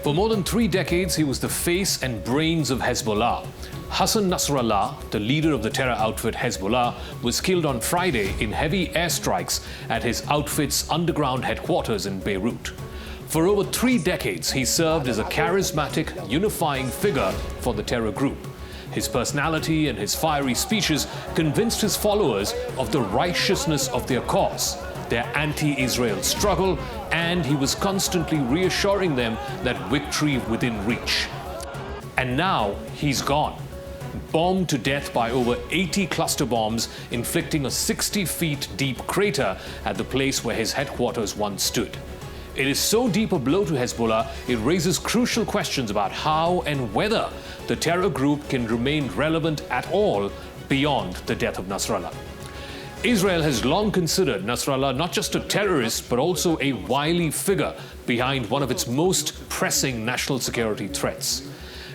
For more than 3 decades, he was the face and brains of Hezbollah. Hassan Nasrallah, the leader of the terror outfit Hezbollah, was killed on Friday in heavy airstrikes at his outfit's underground headquarters in Beirut. For over 3 decades, he served as a charismatic, unifying figure for the terror group. His personality and his fiery speeches convinced his followers of the righteousness of their cause, their anti-Israel struggle, and he was constantly reassuring them that victory within reach. And now he's gone, bombed to death by over 80 cluster bombs, inflicting a 60 feet deep crater at the place where his headquarters once stood. It is so deep a blow to Hezbollah, it raises crucial questions about how and whether the terror group can remain relevant at all beyond the death of Nasrallah. Israel has long considered Nasrallah not just a terrorist, but also a wily figure behind one of its most pressing national security threats.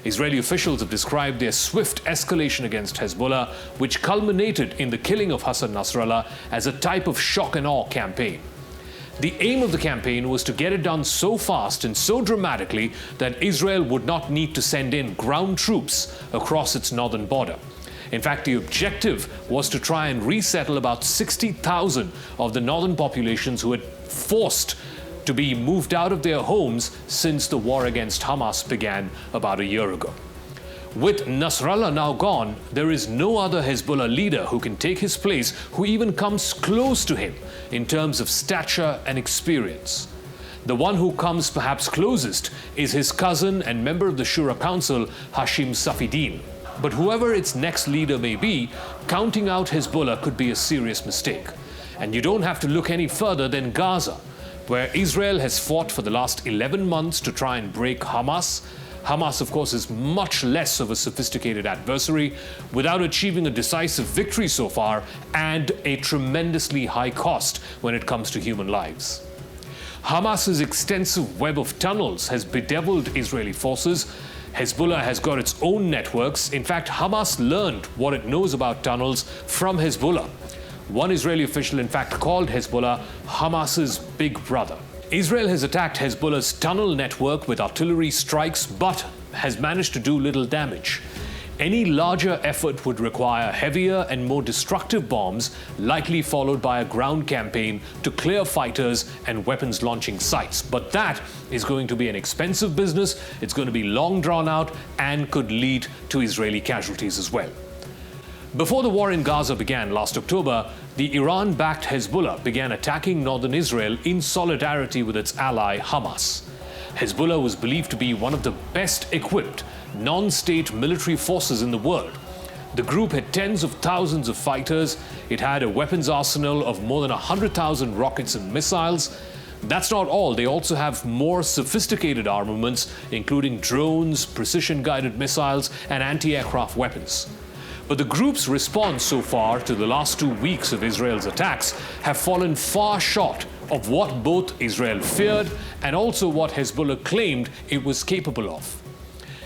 Israeli officials have described their swift escalation against Hezbollah, which culminated in the killing of Hassan Nasrallah, as a type of shock and awe campaign. The aim of the campaign was to get it done so fast and so dramatically that Israel would not need to send in ground troops across its northern border. In fact, the objective was to try and resettle about 60,000 of the northern populations who had forced to be moved out of their homes since the war against Hamas began about a year ago. With Nasrallah now gone, there is no other Hezbollah leader who can take his place, who even comes close to him in terms of stature and experience. The one who comes perhaps closest is his cousin and member of the Shura Council, Hashem Safieddine. But whoever its next leader may be, counting out Hezbollah could be a serious mistake. And you don't have to look any further than Gaza, where Israel has fought for the last 11 months to try and break Hamas. Hamas, of course, is much less of a sophisticated adversary, without achieving a decisive victory so far, and a tremendously high cost when it comes to human lives. Hamas's extensive web of tunnels has bedeviled Israeli forces. Hezbollah has got its own networks. In fact, Hamas learned what it knows about tunnels from Hezbollah. One Israeli official, in fact, called Hezbollah Hamas's big brother. Israel has attacked Hezbollah's tunnel network with artillery strikes, but has managed to do little damage. Any larger effort would require heavier and more destructive bombs, likely followed by a ground campaign to clear fighters and weapons launching sites. But that is going to be an expensive business, it's going to be long drawn out, and could lead to Israeli casualties as well. Before the war in Gaza began last October, the Iran-backed Hezbollah began attacking northern Israel in solidarity with its ally Hamas. Hezbollah was believed to be one of the best equipped non-state military forces in the world. The group had tens of thousands of fighters. It had a weapons arsenal of more than 100,000 rockets and missiles. That's not all. They also have more sophisticated armaments, including drones, precision-guided missiles, and anti-aircraft weapons. But the group's response so far to the last 2 weeks of Israel's attacks have fallen far short of what both Israel feared and also what Hezbollah claimed it was capable of.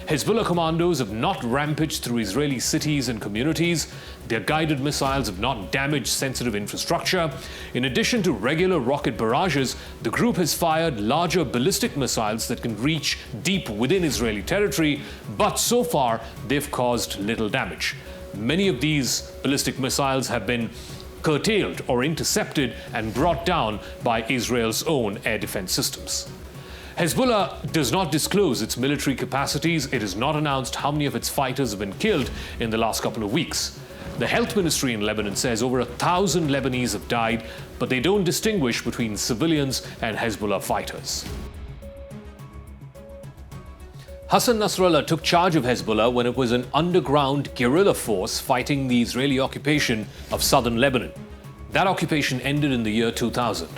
Hezbollah commandos have not rampaged through Israeli cities and communities. Their guided missiles have not damaged sensitive infrastructure. In addition to regular rocket barrages, the group has fired larger ballistic missiles that can reach deep within Israeli territory, but so far they've caused little damage. Many of these ballistic missiles have been curtailed or intercepted and brought down by Israel's own air defense systems. Hezbollah does not disclose its military capacities. It has not announced how many of its fighters have been killed in the last couple of weeks. The health ministry in Lebanon says over 1,000 Lebanese have died, but they don't distinguish between civilians and Hezbollah fighters. Hassan Nasrallah took charge of Hezbollah when it was an underground guerrilla force fighting the Israeli occupation of southern Lebanon. That occupation ended in the year 2000.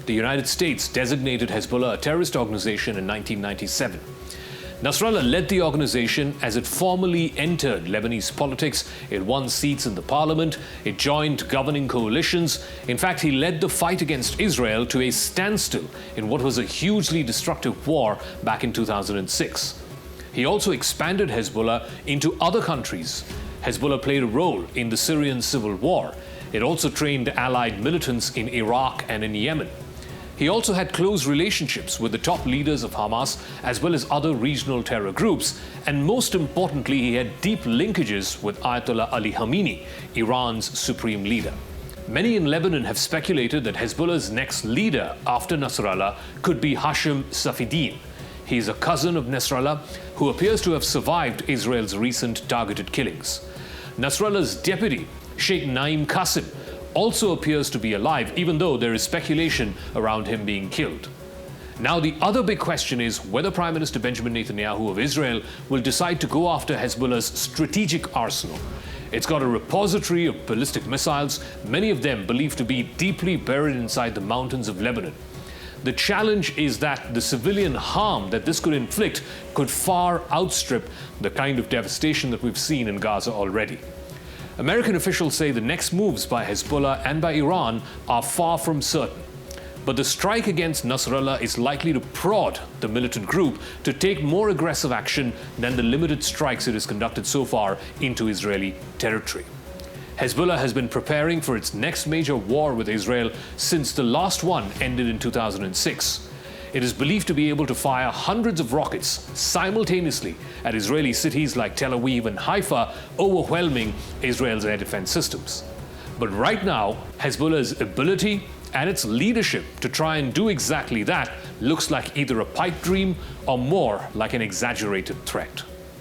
The United States designated Hezbollah a terrorist organization in 1997. Nasrallah led the organization as it formally entered Lebanese politics. It won seats in the parliament. It joined governing coalitions. In fact, he led the fight against Israel to a standstill in what was a hugely destructive war back in 2006. He also expanded Hezbollah into other countries. Hezbollah played a role in the Syrian civil war. It also trained allied militants in Iraq and in Yemen. He also had close relationships with the top leaders of Hamas as well as other regional terror groups, and most importantly, he had deep linkages with Ayatollah Ali Khamenei, Iran's supreme leader. Many in Lebanon have speculated that Hezbollah's next leader after Nasrallah could be Hashem Safieddine. He is a cousin of Nasrallah who appears to have survived Israel's recent targeted killings. Nasrallah's deputy, Sheikh Naim Qasim, also appears to be alive, even though there is speculation around him being killed. Now, the other big question is whether Prime Minister Benjamin Netanyahu of Israel will decide to go after Hezbollah's strategic arsenal. It's got a repository of ballistic missiles, many of them believed to be deeply buried inside the mountains of Lebanon. The challenge is that the civilian harm that this could inflict could far outstrip the kind of devastation that we've seen in Gaza already. American officials say the next moves by Hezbollah and by Iran are far from certain. But the strike against Nasrallah is likely to prod the militant group to take more aggressive action than the limited strikes it has conducted so far into Israeli territory. Hezbollah has been preparing for its next major war with Israel since the last one ended in 2006. It is believed to be able to fire hundreds of rockets simultaneously at Israeli cities like Tel Aviv and Haifa, overwhelming Israel's air defense systems. But right now, Hezbollah's ability and its leadership to try and do exactly that looks like either a pipe dream or more like an exaggerated threat.